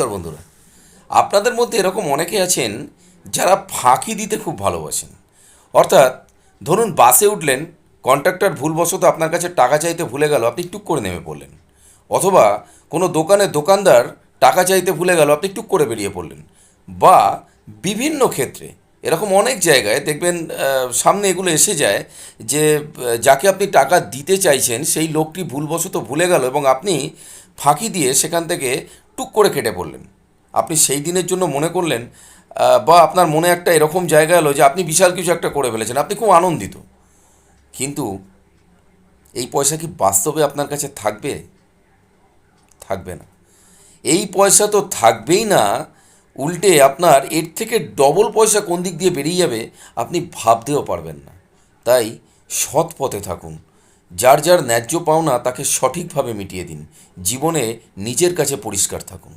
নমস্কার বন্ধুরা। আপনাদের মধ্যে এরকম অনেকে আছেন যারা ফাঁকি দিতে খুব ভালোবাসেন। অর্থাৎ ধরুন বাসে উঠলেন, কন্ডাক্টর ভুলবশত আপনার কাছে টাকা চাইতে ভুলে গেল, আপনি টুক করে নেমে পড়লেন। অথবা কোনো দোকানে দোকানদার টাকা চাইতে ভুলে গেল, আপনি টুক করে বেরিয়ে পড়লেন। বা বিভিন্ন ক্ষেত্রে এরকম অনেক জায়গায় দেখবেন সামনে এগুলো এসে যায় যে যাকে আপনি টাকা দিতে চাইছেন সেই লোকটি ভুলবশত ভুলে গেল এবং আপনি ফাঁকি দিয়ে সেখান থেকে টুক করে কেটে পড়লেন। আপনি সেই দিনের জন্য মনে করলেন, বা আপনার মনে একটা এরকম জায়গা এলো যে আপনি বিশাল কিছু একটা করে ফেলেছেন, আপনি খুব আনন্দিত। কিন্তু এই পয়সা কি বাস্তবে আপনার কাছে থাকবে? থাকবে না। এই পয়সা তো থাকবেই না, উল্টে আপনার এর থেকে ডবল পয়সা কোন দিক দিয়ে বেরিয়ে যাবে আপনি ভাবতেও পারবেন না। তাই সৎ পথে থাকুন। যার যার ন্যায্য পাওনা তাকে সঠিকভাবে মিটিয়ে দিন। জীবনে নিজের কাছে পরিষ্কার থাকুন।